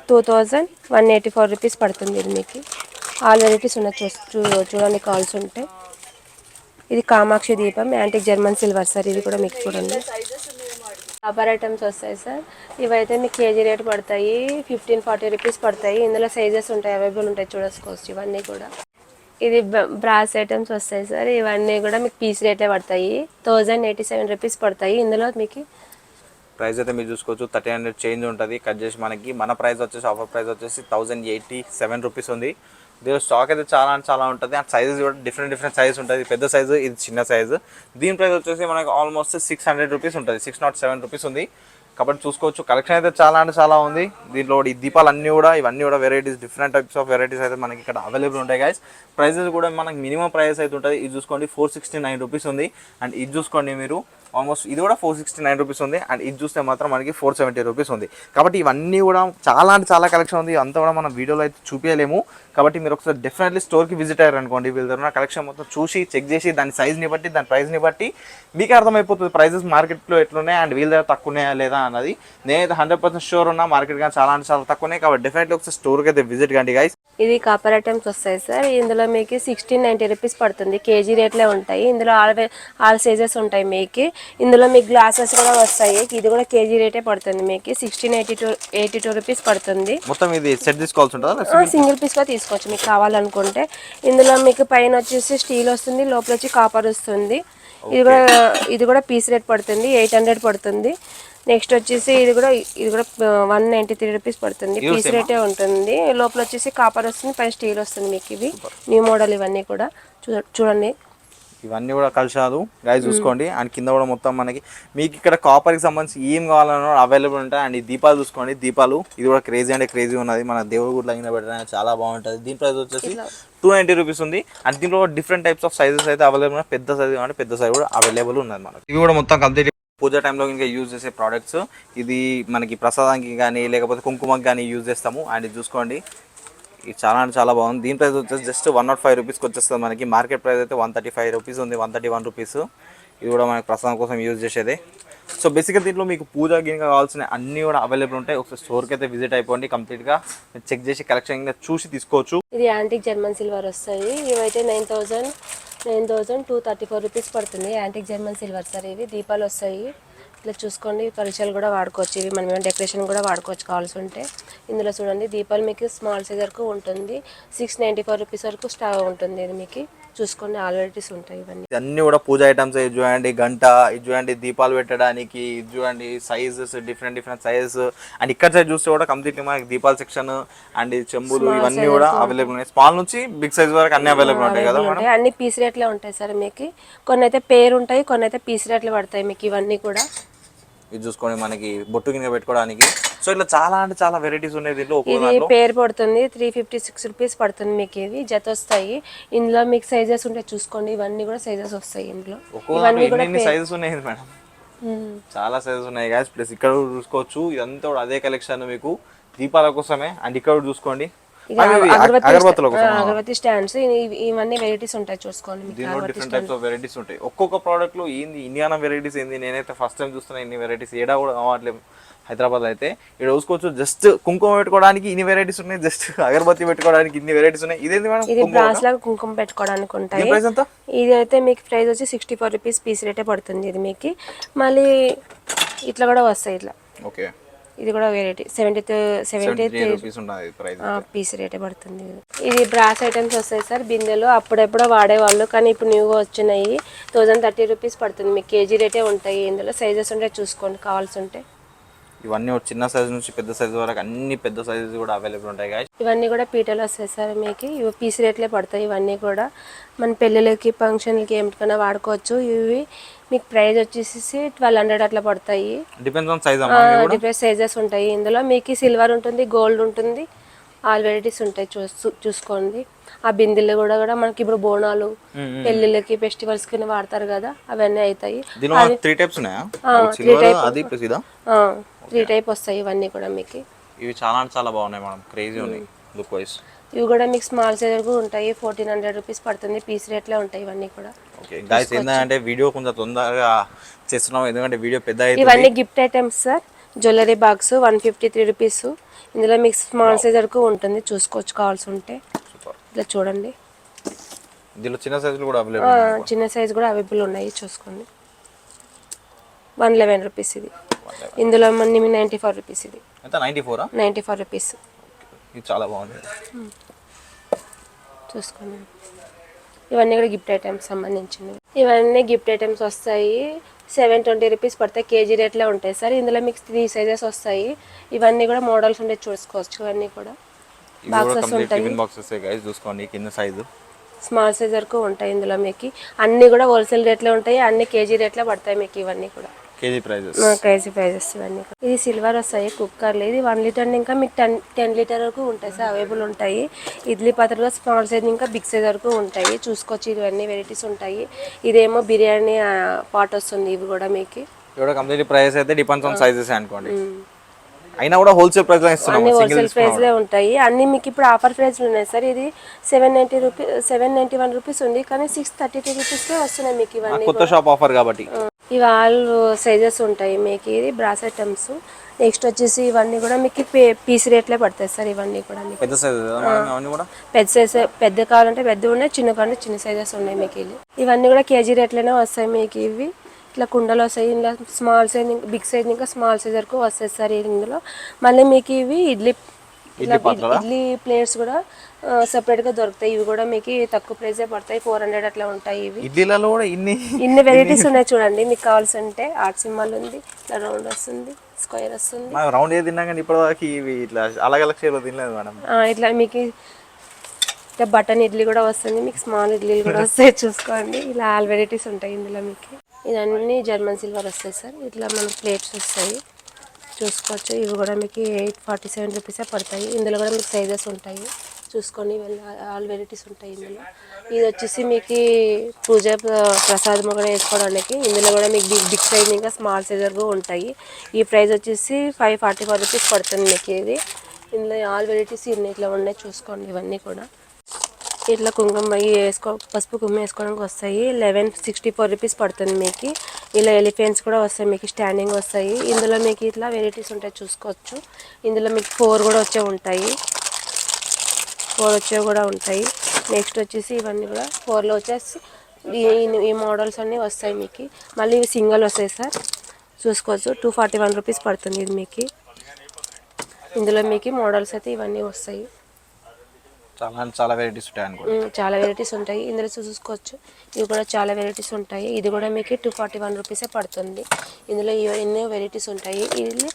2184 రూపీస్ పడుతుంది. ఇది మీకు ఆల్ వెరైటీస్ ఉన్నాయి చూడండి కాల్స్ ఉంటే. ఇది కామాక్షి దీపం యాంటిక్ జర్మన్ సిల్వర్ సార్. ఇది కూడా మీకు చూడండి. కాపర్ ఐటమ్స్ వస్తాయి సార్. ఇవైతే మీకు కేజీ రేట్ పడతాయి 1540 రూపీస్ పడతాయి. ఇందులో సైజెస్ ఉంటాయి అవైలబుల్ ఉంటాయి చూసుకోవచ్చు. ఇవన్నీ కూడా ఇది బ్రాస్ ఐటమ్స్ వస్తాయి సార్. ఇవన్నీ కూడా మీకు పీస్ రేటే పడతాయి 1087 రూపీస్ పడతాయి. ఇందులో మీకు ప్రైస్ అయితే మీరు చూసుకోవచ్చు 1300 చేంజ్ ఉంటుంది. కట్ చేసి మన ప్రైస్ వచ్చేసి ఆఫర్ ప్రైస్ వచ్చేసి 1087 రూపీస్ ఉంది. దీని స్టాక్ అయితే చాలా ఉంటుంది. అండ్ సైజెస్ కూడా డిఫరెంట్ సైజ్ ఉంటుంది. పెద్ద సైజు, ఇది చిన్న సైజు. దీని ప్రైస్ వచ్చేసి మనకి ఆల్మోస్ట్ 600 రూపీస్ ఉంటుంది. 607 రూపీస్ ఉంది. కాబట్టి చూసుకోవచ్చు కలెక్షన్ అయితే చాలా ఉంది. దీంట్లో ఈ దీపాలు ఇవన్నీ కూడా varieties, different types of varieties అయితే మనకి ఇక్కడ అవైలబుల్ ఉంటాయి గైస్. ప్రైసెస్ కూడా మనకి మినిమం ప్రైస్ అయితే ఉంటుంది. ఇది చూసుకోండి 469 రూపీస్ ఉంది. అండ్ ఇది చూసుకోండి మీరు ఆల్మోస్ట్ ఇది కూడా 469 రూపీస్ ఉంది. అండ్ ఇది చూస్తే మాత్రం మనకి 470 రూపీస్ ఉంది. కాబట్టి ఇవన్నీ కూడా చాలా కలెక్షన్ ఉంది. అంతా కూడా మనం వీడియోలో అయితే చూపించలేము. కాబట్టి మీరు ఒకసారి డెఫినెట్లీ స్టోర్కి విజిట్ అయ్యారు అనుకోండి, వీళ్ళ దగ్గర కలెక్షన్ మొత్తం చూసి చెక్ చేసి దాని సైజ్ని బట్టి దాని ప్రైస్ని బట్టి మీకు అర్థమైపోతుంది ప్రైజెస్ మార్కెట్లో ఎట్లున్నాయి అండ్ వీళ్ళ దగ్గర తక్కువ ఉన్నాయా లేదా అన్నది. నేనైతే 100% షూర్ ఉన్నా మార్కెట్ కానీ చాలా తక్కువ ఉన్నాయి. కాబట్టి డెఫినెట్లీ ఒకసారి స్టోర్కి అయితే విజిట్ కండి గైస్. ఇది కాపర్ ఐటమ్స్ వస్తాయి సార్. ఇందులో మీకు 1690 రూపీస్ పడుతుంది. కేజీ రేట్లే ఉంటాయి. ఇందులో ఆల్ సైజెస్ ఉంటాయి మీకు. ఇందులో మీకు గ్లాసెస్ కూడా వస్తాయి. ఇది కూడా కేజీ రేటే పడుతుంది మీకు 1682 రూపీస్ పడుతుంది. మొత్తం ఇది సెట్ తీసుకోవాల్సి ఉంటుందా? సింగిల్ పీస్ గా తీసుకోవచ్చు మీకు కావాలనుకుంటే. ఇందులో మీకు పైన వచ్చేసి స్టీల్ వస్తుంది, లోపల వచ్చి కాపర్ వస్తుంది. ఇది కూడా పీస్ రేట్ పడుతుంది 800 పడుతుంది. నెక్స్ట్ వచ్చేసి ఇది కూడా 193 రూపీస్ పడుతుంది. పీస్ రేటే ఉంటుంది. లోపల వచ్చేసి కాపర్ వస్తుంది, పైన స్టీల్ వస్తుంది మీకు. ఇవి న్యూ మోడల్ ఇవన్నీ కూడా చూడండి. ఇవన్నీ కూడా కలిసాదు గైస్ చూసుకోండి. అండ్ కింద కూడా మొత్తం మనకి మీకు ఇక్కడ కాపర్కి సంబంధించి ఏం కావాలన్నా అవైలబుల్ ఉంటాయి. అండ్ ఈ దీపాలు చూసుకోండి. దీపాలు ఇది కూడా క్రేజీ ఉన్నది. మన దేవుడు కూడా లైన్ పెట్టడానికి చాలా బాగుంటుంది. దీని ప్రైస్ వచ్చేసి 290 రూపీస్ ఉంది. అండ్ దీంట్లో డిఫరెంట్ టైప్స్ ఆఫ్ సైజెస్ అయితే అవైలబుల్ ఉన్నాయి. పెద్ద సైజ్ అంటే పెద్ద సైజ్ కూడా అవైలబుల్ ఉన్నది మనకి. ఇవి కూడా మొత్తం కంప్లీట్ పూజా టైంలో ఇంకా యూజ్ చేసే ప్రోడక్ట్స్. ఇది మనకి ప్రసాదానికి కానీ లేకపోతే కుంకుమకి కానీ యూజ్ చేస్తాము. అండ్ ఇది చూసుకోండి ఇది చాలా బాగుంది. దీని ప్రైస్ వచ్చేసి జస్ట్ 105 రూపీస్కి వచ్చేస్తుంది మనకి. మార్కెట్ ప్రైస్ అయితే 135 రూపీస్ ఉంది, 131 రూపీస్. ఇది కూడా మనకి ప్రసాదం కోసం యూజ్ చేసేదే. సో బేసిక్గా దీంట్లో మీకు పూజ గిన్నె కావాల్సిన అన్నీ కూడా అవైలబుల్ ఉంటాయి. ఒకసారి స్టోర్కి అయితే విజిట్ అయిపోండి, కంప్లీట్గా చెక్ చేసి కలెక్షన్ చూసి తీసుకోవచ్చు. ఇది యాంటిక్ జర్మన్ సిల్వర్ వస్తాయి. ఇవైతే 9,234 రూపీస్ పడుతుంది. Antique German silver sir. ఇవి దీపాలు వస్తాయి, ఇట్లా చూసుకోండి. పరిచయాలు కూడా వాడుకోవచ్చు, ఇవి మనం డెకరేషన్ కూడా వాడుకోవచ్చు కావాల్సి ఉంటే. ఇందులో చూడండి దీపాలు మీకు స్మాల్ సైజ్ వరకు ఉంటుంది. 694 రూపీస్ వరకు స్టాక్ ఉంటుంది. ఇది మీకు చూసుకోండి, ఆల్ వెరైటీస్ ఉంటాయి ఇవన్నీ. అన్నీ కూడా పూజ ఐటమ్స్. ఇది చూడండి గంట, ఇది చూడండి దీపాలు పెట్టడానికి, ఇది చూడండి సైజెస్ డిఫరెంట్ సైజెస్. అండ్ ఇక్కడ సైజ్ చూస్తే కూడా కంప్లీట్లీ మనకి దీపాల సెక్షన్ అండ్ చెంబులు ఇవన్నీ కూడా అవైలబుల్ ఉన్నాయి. స్మాల్ నుంచి బిగ్ సైజ్ వరకు అన్ని అవైలబుల్ ఉంటాయి కదా మేడం. అన్ని పీస్ రేట్లే ఉంటాయి సార్ మీకు. కొన్ని అయితే పేరు ఉంటాయి, కొన్ని అయితే పీస్ రేట్లు పడతాయి మీకు ఇవన్నీ కూడా. ఇది చూసుకోండి మనకి బొట్టు కింద పెట్టుకోవడానికి. సో ఇట్లా చాలా అంటే చాలా వెరైటీస్ ఉన్నాయి దీంట్లో. ఇది పేరు పడుతుంది 356 రూపీస్ పడుతుంది మీకు. ఇవి జత వస్తాయి. ఇందులో మీకు సైజెస్ ఉంటాయి చూసుకోండి. ఇవన్నీ కూడా సైజెస్ వస్తాయి ఇందులో. ఇవన్నీ కూడా సైజెస్ ఉన్నాయి మేడం, చాలా సైజెస్ ఉన్నాయి గాయస్. ప్లస్ ఇక్కడ చూసుకోవచ్చు, ఇదంతా కూడా అదే కలెక్షన్ మీకు దీపాల కోసమే. అండ్ ఇక్కడ చూసుకోండి అగరబత్తి స్టాండ్స్, ఇవన్నీ వెరైటీస్ ఉంటాయి చూసుకోండి. దీనిలో డిఫరెంట్ టైప్స్ ఆఫ్ వెరైటీస్ ఉంటాయి. ఒక్కొక్క ప్రోడక్ట్ లో ఏంది ఇండియానా వెరైటీస్ ఏంది, నేనైతే ఫస్ట్ టైం చూస్తున్నా ఇన్ని వెరైటీస్. ఏడా కూడా కావట్లేదు హైదరాబాద్ అయితే. ఇక్కడ చూసుకోవచ్చు జస్ట్ కుంకుమ పెట్టుకోవడానికి ఇన్ని వెరైటీస్ ఉన్నాయి, జస్ట్ అగరబత్తి పెట్టుకోవడానికి ఇన్ని వెరైటీస్ ఉన్నాయి. ఇదేంది మేడం? ఇది బ్రాస్ లాగా కుంకుమ పెట్టుకోవడానికి ఉంటాయి. ఇది అయితే మీకు ప్రైస్ వచ్చి 64 రూపీస్ పీస్ రేటే పడుతుంది. ఇది మీకు మళ్ళీ ఇట్లా కూడా వస్తాయి ఇట్లా. ఓకే, ఇది కూడా వెరైటీ 73 రూపీస్ ఉంటుంది ప్రైస్, పీస్ రేటే పడుతుంది. ఇది బ్రాస్ ఐటమ్స్ వస్తాయి సార్. బిందెలు అప్పుడెప్పుడో వాడేవాళ్ళు, కానీ ఇప్పుడు న్యూగా వచ్చినాయి. 1030 రూపీస్ పడుతుంది మీకు. కేజీ రేటే ఉంటాయి. ఇందులో సైజెస్ ఉంటాయి చూసుకోండి కావాల్సి ఉంటే. ఇవన్నీ చిన్న సైజు నుంచి పెద్ద సైజు వరకు అన్ని పెద్ద సైజెస్ కూడా అవైలబుల్ ఉంటాయి గాయ్స్. ఇవన్నీ కూడా పీటలు వస్తాయి సార్ మీకు. ఇవి పీస్ రేట్లే పడతాయి. ఇవన్నీ కూడా మన పెళ్ళిళ్ళకి ఫంక్షన్లకి ఏమిటికైనా వాడుకోవచ్చు. ఇవి మీకు ప్రైస్ వచ్చేసి 1200 అట్లా పడతాయి. Depends on size. Different sizes ఉంటాయి ఇందులో మీకు. సిల్వర్ ఉంటుంది, గోల్డ్ ఉంటుంది, ఆల్ వెరైటీస్ ఉంటాయి చూసుకోండి. ఆ బిందెలు కూడా మనకి ఇప్పుడు బోనాలు పెళ్ళిళ్ళకి ఫెస్టివల్స్ కి వాడతారు కదా, అవన్నీ అవుతాయి. 3 టైప్స్ ఉన్నాయా? 3 టైప్ వస్తాయి ఇవన్నీ కూడా మీకు. ఇవి చాలా అంటే చాలా బాగున్నాయి మేడం, క్రేజీ ఉన్నాయి లుక్ వైస్. ఇవి కూడా మీకు స్మాల్ సైజ్ వరకు ఉంటాయి. 1400 రూపీస్ పడుతుంది. పీస్ రేట్లే ఉంటాయి ఇవన్నీ కూడా. ఓకే గైస్, ఏంటంటే వీడియో కొంచెం తొందరగా చేస్తున్నాం ఎందుకంటే వీడియో పెద్ద అవుతుంది. ఇవన్నీ gift items sir. Jewellery box 153 rupees. ఇందులో మీకు స్మాల్ సైజ్ వరకు ఉంటుంది చూసుకోవచ్చు కావాల్సి ఉంటే. ఇట్లా చూడండి, ఇందులో చిన్న సైజులు కూడా అవైలబుల్, చిన్న సైజ్ కూడా అవైలబుల్ ఉన్నాయి చూసుకోండి. 111 రూపీస్ ఇది. ఇందులో 94 రూపీస్ ఇది. 94 రూపీస్. ఇది చాలా బాగుంది చూసుకోండి. ఇవన్నీ కూడా గిఫ్ట్ ఐటమ్స్ సంబంధించినవి. ఇవన్నీ గిఫ్ట్ ఐటమ్స్ వస్తాయి. 720 రూపీస్ పడతాయి. కేజీ రేట్లో ఉంటాయి సార్. ఇందులో మీకు 3 సైజెస్ వస్తాయి. ఇవన్నీ కూడా మోడల్స్ ఉంటాయి చూసుకోవచ్చు. ఇవన్నీ కూడా బాక్సెస్ ఉంటాయి చూసుకోండి. కింద సైజు స్మాల్ సైజ్ వరకు ఉంటాయి. ఇందులో మీకు అన్ని కూడా హోల్సేల్ రేట్లో ఉంటాయి. అన్ని కేజీ రేట్లో పడతాయి మీకు. ఇవన్నీ కూడా కేజీ ప్రైజెస్ ఇవన్నీ. ఇది సిల్వర్ వస్తాయి కుక్కర్లు. ఇది 1 లీటర్ ఇంకా మీకు 10 లీటర్ వరకు ఉంటాయి సార్, అవైలబుల్ ఉంటాయి. ఇడ్లీ పాత్రలో స్మాల్ సైజ్ ఇంకా బిగ్ సైజ్ వరకు ఉంటాయి చూసుకోవచ్చు. ఇవన్నీ వెరైటీస్ ఉంటాయి. ఇదేమో బిర్యానీ పాట్ వస్తుంది. ఇవి కూడా మీకు కంప్లీట్ ప్రైస్ అయితే డిపెండ్స్ ఆన్ సైజెస్ అనుకోండి. అయినా కూడా హోల్సేల్ ప్రైస్ లో ఇస్తున్నాం. అన్ని హోల్సేల్ ప్రైస్ లో ఉంటాయి. అన్ని మీకు ఇప్పుడు ఆఫర్ ప్రైస్ ఉన్నాయి సార్. ఇది 791 రూపీస్ ఉంది, కానీ 632 రూపీస్ కే వస్తున్నాయి మీకు ఇవన్నీ. కొత్త షాప్ ఆఫర్ కాబట్టి. ఇవి ఆల్ సైజెస్ ఉంటాయి మీకు. ఇది బ్రాస్ ఐటమ్స్. నెక్స్ట్ వచ్చేసి ఇవన్నీ కూడా మీకు పీస్ రేట్లే పడతాయి సార్. ఇవన్నీ కూడా మీకు పెద్ద సైజ్, పెద్ద సైజ్. పెద్ద కావాలంటే పెద్ద ఉన్నాయి, చిన్న కావాలంటే చిన్న సైజెస్ ఉన్నాయి మీకు. ఇవన్నీ కూడా కేజీ రేట్లోనే వస్తాయి మీకు. ఇవి ఇట్లా కుండలు వస్తాయి. ఇందులో స్మాల్ సైజ్ బిగ్ సైజ్ ఇంకా స్మాల్ సైజ్ వరకు వస్తాయి సార్ ఇందులో. మళ్ళీ మీకు ఇవి ఇడ్లీ ప్లేట్స్ కూడా సెపరేట్గా దొరుకుతాయి. ఇవి కూడా మీకు తక్కువ ప్రైజే పడతాయి. 400 అట్లా ఉంటాయి. ఇవి ఇడ్లీలలో కూడా ఇన్ని వెరైటీస్ ఉన్నాయి చూడండి. మీకు కావాల్సి ఉంటే ఆర్ట్ సింబల్ ఉంది, ఇట్లా రౌండ్ వస్తుంది, స్క్వేర్ వస్తుంది. రౌండ్ ఏది తిన్నా కానీ ఇప్పటిదాకా ఇవి ఇట్లా అలగ్ షేప్లో తినలేదు మేడం. ఇట్లా మీకు ఇట్లా బటన్ ఇడ్లీ కూడా వస్తుంది మీకు. స్మాల్ ఇడ్లీలు కూడా వస్తాయి చూసుకోండి. ఇలా ఆల్ వెరైటీస్ ఉంటాయి ఇందులో మీకు. ఇదన్నీ జర్మన్ సిల్వర్ వస్తాయి సార్. ఇట్లా మనకి ప్లేట్స్ వస్తాయి చూసుకోవచ్చు. ఇవి కూడా మీకు 847 రూపీసే పడతాయి. ఇందులో కూడా మీకు సైజెస్ ఉంటాయి చూసుకొని ఆల్ వెరైటీస్ ఉంటాయి ఇందులో. ఇది వచ్చేసి మీకు పూజ ప్రసాదం కూడా వేసుకోవడానికి. ఇందులో కూడా మీకు బిగ్ సైజ్ ఇంకా స్మాల్ సైజ్ వరకు ఉంటాయి. ఈ ప్రైస్ వచ్చేసి 544 రూపీస్ పడుతుంది మీకు. ఇది ఇందులో ఆల్ వెరైటీస్ ఇట్లా ఉన్నాయి చూసుకోండి. ఇవన్నీ కూడా ఇట్లా కుంకుమ పసుపు కుంకుమ వేసుకోవడానికి వస్తాయి. 1164 రూపీస్ పడుతుంది మీకు. ఇలా ఎలిఫెంట్స్ కూడా వస్తాయి మీకు, స్టాండింగ్ వస్తాయి. ఇందులో మీకు ఇట్లా వెరైటీస్ ఉంటాయి చూసుకోవచ్చు. ఇందులో మీకు 4 కూడా ఉంటాయి. 4 వచ్చేవి కూడా ఉంటాయి. నెక్స్ట్ వచ్చేసి ఇవన్నీ కూడా 4లో వచ్చేసి ఈ మోడల్స్ అన్నీ వస్తాయి మీకు. మళ్ళీ ఇవి సింగిల్ వస్తాయి సార్, చూసుకోవచ్చు. 241 రూపీస్ పడుతుంది ఇది మీకు. ఇందులో మీకు మోడల్స్ అయితే ఇవన్నీ వస్తాయి. చాలా వెరైటీస్ ఉంటాయి అనుకో. చాలా వెరైటీస్ ఉంటాయి ఇందులో చూసుకోవచ్చు. ఇవి కూడా చాలా వెరైటీస్ ఉంటాయి. ఇది కూడా మీకు 241 రూపీసే పడుతుంది. ఇందులో ఎన్నో వెరైటీస్ ఉంటాయి. ఇది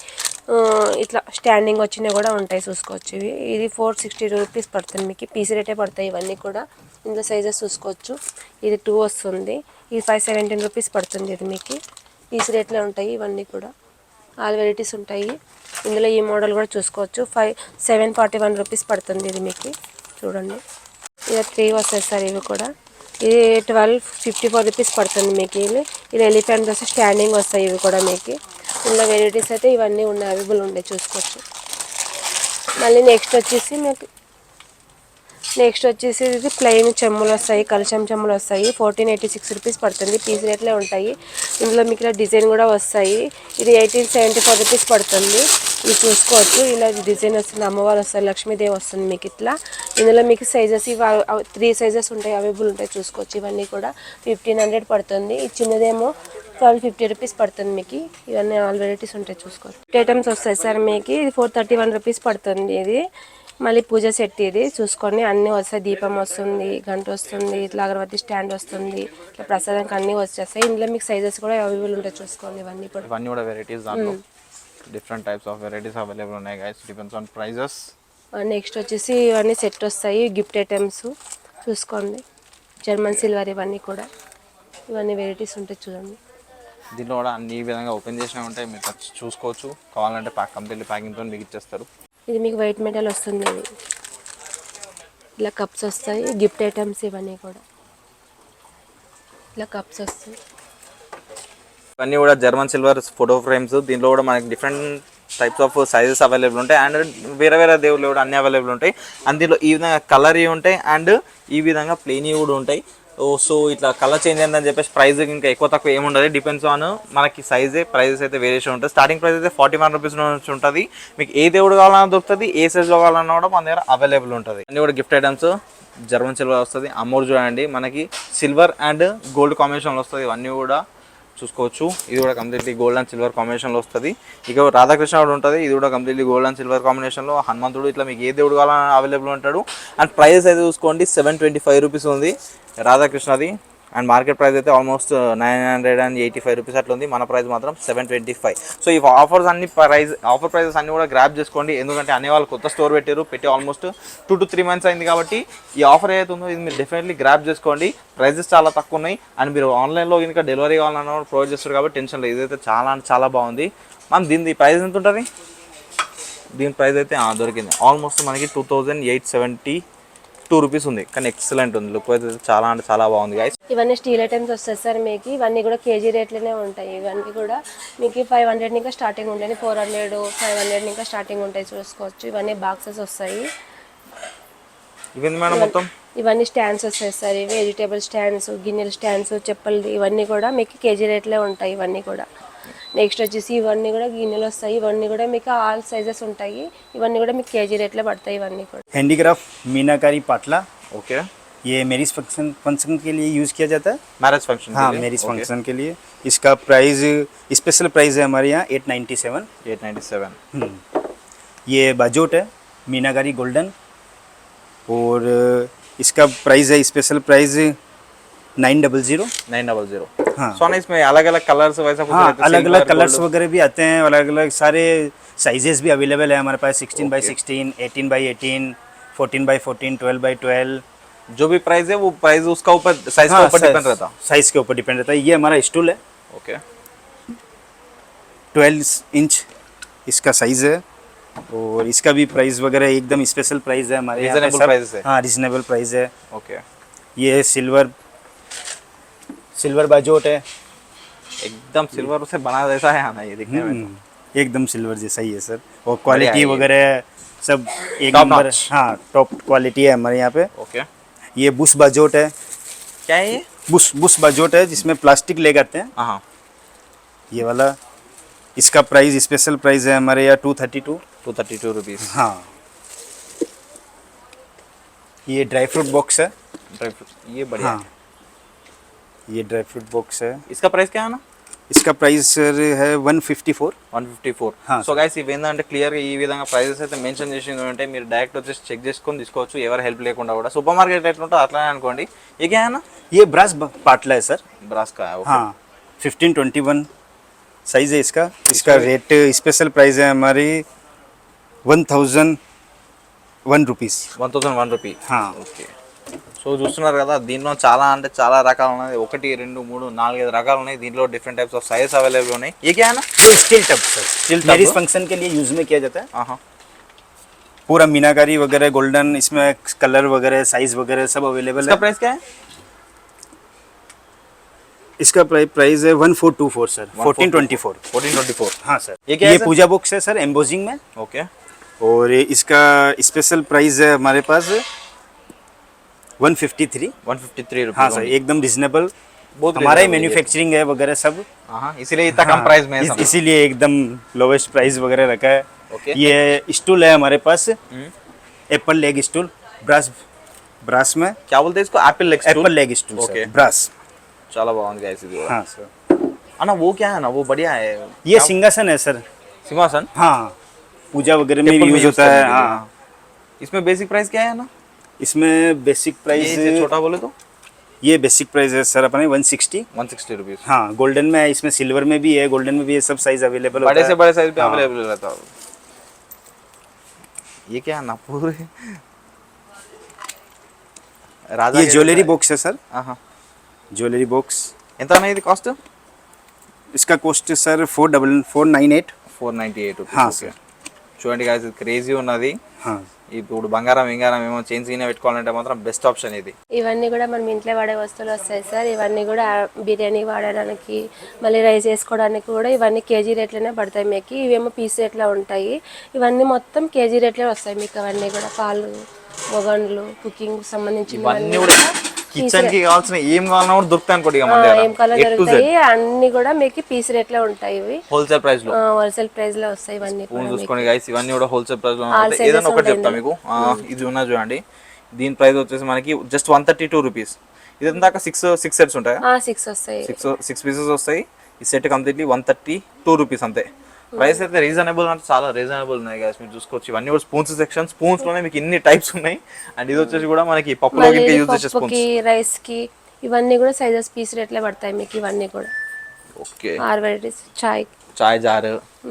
ఇట్లా స్టాండింగ్ వచ్చినవి కూడా ఉంటాయి చూసుకోవచ్చు. ఇది 460 రూపీస్ పడుతుంది మీకు. పీస్ రేటే పడతాయి ఇవన్నీ కూడా. ఇందులో సైజెస్ చూసుకోవచ్చు. ఇది 2 వస్తుంది. ఇది 517 రూపీస్ పడుతుంది. ఇది మీకు పీస్ రేట్లో ఉంటాయి ఇవన్నీ కూడా. ఆల్ వెరైటీస్ ఉంటాయి. ఇందులో ఈ మోడల్ కూడా చూసుకోవచ్చు. 741 రూపీస్ పడుతుంది ఇది మీకు. చూడండి, ఇది 3 వస్తాయి సార్. ఇవి కూడా ఇది 1254 రూపీస్ పడుతుంది మీకు. ఇది ఎలిఫెంట్ వస్తే స్టాండింగ్ వస్తాయి ఇవి కూడా మీకు. ఇందులో వెరైటీస్ అయితే ఇవన్నీ ఉన్నాయి, అవైలబుల్ ఉంటాయి చూసుకోవచ్చు. మళ్ళీ నెక్స్ట్ వచ్చేసి ఇది ప్లెయిన్ చెమ్ములు వస్తాయి, కలశం చెమ్ములు వస్తాయి. 1486 రూపీస్ పడుతుంది. పీస్ రేట్లే ఉంటాయి. ఇందులో మీకు ఇలా డిజైన్ కూడా వస్తాయి. ఇది 1874 రూపీస్ పడుతుంది. ఇది చూసుకోవచ్చు. ఇలా డిజైన్ వస్తుంది, అమ్మవారు వస్తారు, లక్ష్మీదేవి వస్తుంది మీకు ఇట్లా. ఇందులో మీకు సైజెస్ ఇవి 3 సైజెస్ ఉంటాయి, అవైలబుల్ ఉంటాయి చూసుకోవచ్చు. ఇవన్నీ కూడా 1500 పడుతుంది. ఈ చిన్నదేమో 1250 రూపీస్ పడుతుంది మీకు. ఇవన్నీ ఆల్ వెరైటీస్ ఉంటాయి చూసుకోవచ్చు. ఐటమ్స్ వస్తాయి సార్ మీకు. ఇది 431 రూపీస్ పడుతుంది. ఇది మళ్ళీ పూజ సెట్ ఇది చూసుకోండి. అన్నీ వస్తాయి. దీపం వస్తుంది, గంట వస్తుంది, ఇట్లా అగరబత్తి స్టాండ్ వస్తుంది, ఇట్లా ప్రసాదానికి అన్నీ వచ్చేస్తాయి. ఇందులో మీకు సైజెస్ కూడా అవైలబుల్ ఉంటాయి చూసుకోండి. ఇవన్నీ కూడా వెరైటీస్, దాంట్లో different types of varieties available ఉన్నాయి guys. Depends on prices. Next వచ్చేసి ఇవన్నీ సెట్ వస్తాయి, గిఫ్ట్ ఐటమ్స్ చూసుకోండి. జర్మన్ సిల్వర్ ఇవన్నీ కూడా, ఇవన్నీ వెరైటీస్ ఉంటాయి చూడండి. దీంట్లో కూడా అన్ని విధంగా ఓపెన్ చేసినా ఉంటాయి, మీరు చూసుకోవచ్చు. కావాలంటే కంప్లీట్ ప్యాకింగ్తో మీకు ఇచ్చేస్తారు. ఇది మీకు వైట్ మెటల్ వస్తుంది. ఇది ఇలా కప్స్ వస్తాయి, గిఫ్ట్ ఐటమ్స్ ఇవన్నీ కూడా. ఇలా కప్స్ వస్తాయి. ఇవన్నీ కూడా జర్మన్ సిల్వర్ ఫోటో ఫ్రేమ్స్. దీంట్లో కూడా మనకి different types of sizes available ఉంటాయి. అండ్ వేరే వేరే దేవుళ్ళు కూడా అన్ని అవైలబుల్ ఉంటాయి. అండ్ దీంట్లో ఈ విధంగా కలర్ ఉంటాయి, అండ్ ఈ విధంగా ప్లెయిన్ కూడా ఉంటాయి. సో ఇట్లా కలర్ చేంజ్ అయిందని చెప్పేసి ప్రైస్ ఇంకా ఎక్కువ తక్కువ ఏముండదు. డిపెండ్స్ ఆన్ మనకి సైజే, ప్రైజెస్ అయితే వేరియేషన్ ఉంటుంది. స్టార్టింగ్ ప్రైస్ అయితే 41 రూపీస్ నుంచి ఉంటుంది. మీకు ఏ దేవుడు కావాలన్నా దొరుకుతుంది, ఏ సైజులో కావాలన్నా కూడా మన దగ్గర అవైలబుల్ ఉంటుంది. అన్నీ కూడా గిఫ్ట్ ఐటమ్స్ జర్మన్ సిల్వర్ వస్తుంది. అమ్మోరు చూడండి, మనకి సిల్వర్ అండ్ గోల్డ్ కాంబినేషన్లో వస్తుంది. ఇవన్నీ కూడా చూసుకోవచ్చు. ఇది కూడా కంప్లీట్లీ గోల్డ్ అండ్ సిల్వర్ కాంబినేషన్లో వస్తుంది. ఇక రాధాకృష్ణ కూడా ఉంటుంది. ఇది కూడా కంప్లీట్లీ గోల్డ్ అండ్ సిల్వర్ కాంబినేషన్లో. హనుమంతుడు, ఇట్లా మీకు ఏ దేవుడు కావాలన్నా అవైలబుల్ ఉంటాడు. అండ్ ప్రైస్ అయితే చూసుకోండి, 725 రూపీస్ ఉంది రాధాకృష్ణది. అండ్ మార్కెట్ ప్రైస్ అయితే ఆల్మోస్ట్ 985 రూపీస్ అట్లా ఉంది. మన ప్రైస్ మాత్రం 725. సో ఈ ఆఫర్ ప్రైజెస్ అన్ని కూడా గ్రాప్ చేసుకోండి. ఎందుకంటే అనే వాళ్ళు కొత్త స్టోర్ పెట్టి ఆల్మోస్ట్ 2 to 3 months అయింది. కాబట్టి ఈ ఆఫర్ ఏదైతే ఉందో ఇది మీరు డెఫినెట్లీ గ్రాప్ చేసుకోండి. ప్రైజెస్ చాలా తక్కువ ఉన్నాయి. అండ్ మీరు ఆన్లైన్లో ఇంకా డెలివరీ కావాలన్నా ప్రొవైడ్ చేస్తారు కాబట్టి టెన్షన్ లేదు. ఇదైతే చాలా బాగుంది. మనం దీని ప్రైస్ ఎంత ఉంటుంది? దీని ప్రైస్ అయితే దొరికింది ఆల్మోస్ట్ మనకి 2872 రూపీస్ ఉంది. కానీ ఎక్సలెంట్ ఉంది. లుక్ అయితే చాలా బాగుంది గైస్. ఇవన్నీ స్టీల్ ఐటమ్స్ వస్తాయి సార్ మీకు. ఇవన్నీ కూడా కేజీ రేట్లోనే ఉంటాయి. ఇవన్నీ కూడా మీకు 500 ఇంకా స్టార్టింగ్ ఉంటాయి. 400, 500 ఇంకా స్టార్టింగ్ ఉంటాయి చూసుకోవచ్చు. ఇవన్నీ బాక్సెస్ వస్తాయి. ఇవన్నీ మేడం మొత్తం ఇవన్నీ స్టాండ్స్ వస్తాయి సార్. ఇవి వెజిటేబుల్ స్టాండ్స్, గిన్నెల స్టాండ్స్, చెప్పలు, ఇవన్నీ కూడా మీకు కేజీ రేట్లే ఉంటాయి ఇవన్నీ కూడా. నెక్స్ట్ వచ్చేసి ఇవన్నీ కూడా గిన్నెలు వస్తాయి. ఇవన్నీ కూడా మీకు ఆల్ సైజెస్ ఉంటాయి. ఇవన్నీ కూడా మీకు కేజీ రేట్లో పడతాయి. ఇవన్నీ కూడా हैंडीक्राफ्ट मीनाकारी पाटला। ఓకే. ये मैरिज फंक्शन के लिए यूज़ किया जाता है। Marriage function? हाँ, मैरिज फंक्शन के लिए। इसका प्राइस स्पेशल प्राइस है हमारे यहाँ 897। 897। ये बाजोट है मीनाकारी गोल्डन, और इसका प्राइस है स्पेशल प्राइस 900। 900। हाँ। सो इसमें अलग अलग कलर्स वैसा कुछ हाँ, रहता है? अलग अलग Silver, कलर्स gold? वगैरह भी आते हैं। अलग अलग सारे साइजेस भी अवेलेबल है हमारे पास। 16x16, 18x18, 14x14, 12x12। जो भी प्राइस है वो प्राइस उसका ऊपर साइज के ऊपर डिपेंड रहता है। साइज के ऊपर डिपेंड रहता है। ये हमारा स्टूल है, ओके। 12 इंच इसका साइज है, और इसका भी प्राइस वगैरह एकदम स्पेशल प्राइस है हमारे यहाँ पे Reasonable सब। price है। हाँ, रिजनेबल प्राइस है। ओके। ये सिल्वर बाजोट है। एकदम सिल्वर से बना जैसा है ना ये दिखने में। एकदम सिल्वर जैसा ही है सर। और क्वालिटी है ये। वगैरह सब एक Top नंबर। notch। हाँ, टॉप क्वालिटी है हमारे यहाँ पे। ओके। ये बुश बाजोट है, क्या है ये? बुश बाजोट है जिसमें प्लास्टिक ले आते हैं, हाँ, ये वाला। इसका प्राइस स्पेशल प्राइस है हमारे यहाँ 232। 232 रुपीज़। हाँ, ये ड्राई फ्रूट बॉक्स है। ड्राई फ्रूट, ये बढ़िया हाँ, ये ड्राई फ्रूट बॉक्स है। है। इसका ప్రైస్ क्या है ना? इसका प्राइस सर है 154। 154. हाँ, సో గైస్ ఇవి ఏంటంటే క్లియర్గా ఈ విధంగా ప్రైజెస్ అయితే మెన్షన్ చేసింది అంటే మీరు డైరెక్ట్ వచ్చేసి చెక్ చేసుకొని తీసుకోవచ్చు, ఎవరు హెల్ప్ లేకుండా కూడా. సూపర్ మార్కెట్ ఎట్లా ఉంటుందో అట్లానే అనుకోండి. ये क्या है ना? ये ब्रास पाटला है सर। ब्रास का है, ओके. हाँ, 1521 साइज है इसका। इसका रेट स्पेशल प्राइस है हमारी 1001 रुपीज़। 1001 రూపీ. हाँ, ఓకే. సో చూస్తున్నారు కదా, దీంట్లో చాలా అంటే చాలా రకాలు ఉన్నాయి. 1 2 3 4 5 రకాలు ఉన్నాయి. దీంట్లో different types of sizes available ఉన్నాయి. ये क्या है ना? ये steel tub sir, Steel tub? Marriage function के लिए यूज में किया जाता है। ఆహా. पूरा मीनाकारी वगैरह गोल्डन, इसमें कलर वगैरह साइज वगैरह सब अवेलेबल इसका है। प्राइस क्या है? इसका प्राइस है 1424 सर, 1424। 1424. हाँ सर, ये क्या है सर? पूजा बुक्स है सर एम्बोजिंग में। ओके. और इसका स्पेशल प्राइस है हमारे पास 153। 153 रुपीस. हाँ सर, एकदम रिजनेबल। बहुत हमारा ही reasonable है ये. मैन्युफैक्चरिंग है वगैरह सब, हाँ, इसीलिए इतना कम प्राइस में है सब. इसीलिए एकदम लोवेस्ट प्राइस वगैरह रखा है। ओके. ये स्टूल है हमारे पास, एप्पल लेग स्टूल, ब्रास में। क्या बोलते हैं इसको? Apple leg stool. Apple leg stool okay. Brass. చాలా బాగుంది గైస్ ఇది కూడా. हाँ सर, అన్న वो क्या है ना, वो बढ़िया है. ये सिंहासन है सर। सिंहासन. हाँ, पूजा वगैरह में टेम्पल भी में यूज use होता है। करने के लिए, हाँ, हाँ. इसमें बेसिक प्राइस क्या है ना? इसमें बेसिक ये प्राइस, इससे छोटा बोले तो ये बेसिक प्राइस है सर अपने 160। 160 रुपीज. हाँ, गोल्डन में है, इसमें सिल्वर में भी है, गोल्डन में भी है, सब साइज अवेलेबल बड़े से बड़े साइज पे हाँ. अवेलेबल रहता है. ये क्या है ना, पूरे राजा ये ज्वेलरी बॉक्स है सर, ఆహా. Jewellery box. ఎంత అన్న ఇది కాస్ట్? इसका कॉस्ट सर 498। 498 రూపీస్. हाँ, ఓకే. చూడండి గాయ్స్, ఇది క్రేజీ ఉన్నది. हाँ, ఇప్పుడు బంగారం ఏమో చైన్స్ గిన్నె పెట్టుకోవాలంటే మాత్రం బెస్ట్ ఆప్షన్ ఇది. ఇవన్నీ కూడా మనం ఇంట్లో వాడే వస్తువులు వస్తాయి సార్. ఇవన్నీ కూడా బిర్యానీ వాడడానికి, మళ్ళీ రైస్ వేసుకోవడానికి కూడా ఇవన్నీ కేజీ రేట్లోనే పడతాయి మీకు. ఇవేమో పీస్ రేట్లో ఉంటాయి. ఇవన్నీ మొత్తం కేజీ రేట్లే వస్తాయి మీకు. అవన్నీ కూడా పాలు, ఒగన్లు, కుకింగ్ సంబంధించిన ఇవన్నీ కూడా కిచెన్ కి కావాల్సిన ఏం కావాలన్నా కూడా దొరుకుతాయి అనుకోండి ఇక మన దగ్గర. ఏం కలర్ దొరుకుతాయి అన్ని కూడా మీకు పీస్ రేట్లో ఉంటాయి. ఇవి హోల్సేల్ ప్రైస్ లో. హోల్సేల్ ప్రైస్ లో వస్తాయి ఇవన్నీ కూడా. స్పూన్ చూసుకోండి గైస్, ఇవన్నీ కూడా హోల్సేల్ ప్రైస్ లో ఉంటాయి. ఏదైనా ఒకటి చెప్తా మీకు. ఇది ఉన్నా చూడండి, దీని ప్రైస్ వచ్చేసి మనకి జస్ట్ 132 రూపీస్. ఇదంతా 6 సెట్స్ ఉంటాయి. 6 వస్తాయి, 6 పీసెస్ వస్తాయి. ఈ సెట్ కంప్లీట్లీ 132 రూపీస్ అంతే. ప్రైస్ అయితే రీజనబుల్ అంటే చాలా రీజనబుల్ ఉన్నాయి గైస్, మీరు చూసుకోవచ్చు. ఇవన్నీ కూడా స్పూన్స్ సెక్షన్. స్పూన్స్ లోనే మీకు ఇన్ని టైప్స్ ఉన్నాయి. అండ్ ఇది వచ్చేసి కూడా మనకి పప్పులో గిన్నె యూజ్ చేసే స్పూన్స్, రైస్ కి ఇవన్నీ కూడా సైజెస్ పీస్ రేట్లే పడతాయి మీకు. ఇవన్నీ కూడా ఓకే. 6 వెరైటీస్. చాయ్ జార్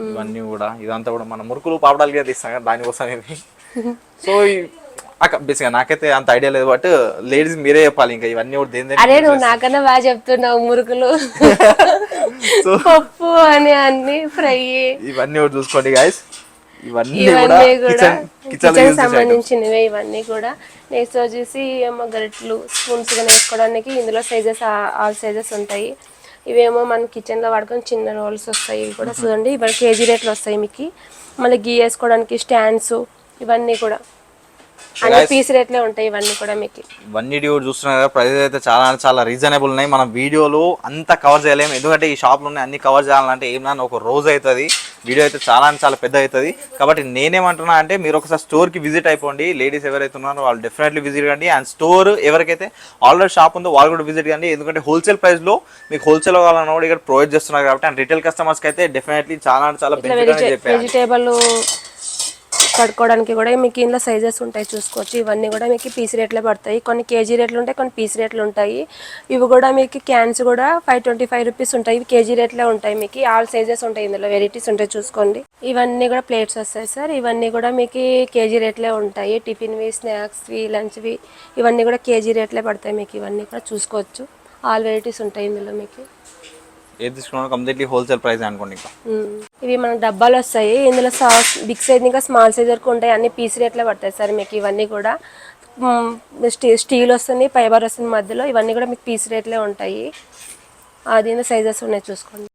ఇవన్నీ కూడా. ఇదంతా కూడా మన మురుకులు పాపడాలకి తీస్తాం కదా, దానికోసం ఇవి. సో బేసిక్గా నాకైతే అంత ఐడియా లేదు, బట్ లేడీస్ మీరే చెప్పాలి ఇంకా ఇవన్నీ కూడా దేని. అరే నువ్వు నాకన్నా బాగా చెప్తున్నావు. మురుకులు, పప్పు అని అన్ని ఫ్రై, ఇవన్నీ కూడా చూసుకోండి గైస్. ఇవన్నీ ఇవన్నీ కూడా కిచెన్ కిచెన్ సంబంధించినవే ఇవన్నీ కూడా. నెక్స్ట్ వచ్చేసి ఏమో గరిటలు, స్పూన్స్ గా వేసుకోవడానికి ఇందులో సైజెస్ ఆల్ సైజెస్ ఉంటాయి. ఇవేమో మన కిచెన్ లో వాడుకొని చిన్న రోల్స్ వస్తాయి. ఇవి కూడా చూడండి, ఇవన్నీ కేజీ రేట్లు వస్తాయి మీకు. మళ్ళీ గీ వేసుకోవడానికి స్టాండ్స్, ఇవన్నీ కూడా అన్ని పీస్ రేట్లే ఉంటాయి. ఇవన్నీ కూడా మీకు. ఇవన్నీ కూడా చూస్తున్నారు కదా, ప్రైస్ అయితే చాలా అంటే చాలా రీజనబుల్ ఉన్నాయి. మనం వీడియోలో అంతా కవర్ చేయలేము, ఎందుకంటే ఈ షాప్లో ఉన్నాయి అన్ని కవర్ చేయాలంటే ఏమన్నా ఒక రోజు అవుతుంది. వీడియో అయితే చాలా అంటే చాలా పెద్ద అవుతుంది. కాబట్టి నేనేమంటున్నా అంటే మీరు ఒకసారి స్టోర్కి విజిట్ అయిపోండి. లేడీస్ ఎవరైతే ఉన్నారో వాళ్ళు డెఫినెట్లీ విజిట్ కండి. అండ్ స్టోర్ ఎవరికైతే ఆల్రెడీ షాప్ ఉందో వాళ్ళు కూడా విజిట్ కండి, ఎందుకంటే హోల్సేల్ ప్రైస్లో మీకు హోల్సేల్ కావాలన్నా కూడా ఇక్కడ ప్రొవైడ్ చేస్తున్నారు కాబట్టి. అండ్ రిటైల్ కస్టమర్స్కి అయితే డెఫినెట్లీ చాలా అంటే చాలా బెనిఫిట్ అని చెప్పారు. వెజిటేబుల్ కట్టుకోవడానికి కూడా మీకు ఇందులో సైజెస్ ఉంటాయి చూసుకోవచ్చు. ఇవన్నీ కూడా మీకు పీస్ రేట్లే పడతాయి. కొన్ని కేజీ రేట్లు ఉంటాయి, కొన్ని పీస్ రేట్లు ఉంటాయి. ఇవి కూడా మీకు క్యాన్స్ కూడా 525 రూపీస్ ఉంటాయి. ఇవి కేజీ రేట్లే ఉంటాయి మీకు. ఆల్ సైజెస్ ఉంటాయి, ఇందులో వెరైటీస్ ఉంటాయి చూసుకోండి. ఇవన్నీ కూడా ప్లేట్స్ వస్తాయి సార్. ఇవన్నీ కూడా మీకు కేజీ రేట్లే ఉంటాయి. టిఫిన్వి, స్నాక్స్వి, లంచ్వి ఇవన్నీ కూడా కేజీ రేట్లే పడతాయి మీకు. ఇవన్నీ కూడా చూసుకోవచ్చు. ఆల్ వెరైటీస్ ఉంటాయి ఇందులో మీకు. ఏది తీసుకున్నా కంప్లీట్లీ హోల్సేల్ ప్రైస్ అనుకోండి. ఇంకా ఇవి మనకు డబ్బాలు వస్తాయి. ఇందులో బిగ్ సైజ్ ఇంకా స్మాల్ సైజ్ వరకు ఉంటాయి. అన్ని పీస్ రేట్లే పడతాయి సార్ మీకు. ఇవన్నీ కూడా స్టీల్ వస్తుంది, ఫైబర్ వస్తుంది మధ్యలో. ఇవన్నీ కూడా మీకు పీస్ రేట్లే ఉంటాయి. దీనిలో సైజెస్ ఉన్నాయి చూసుకోండి.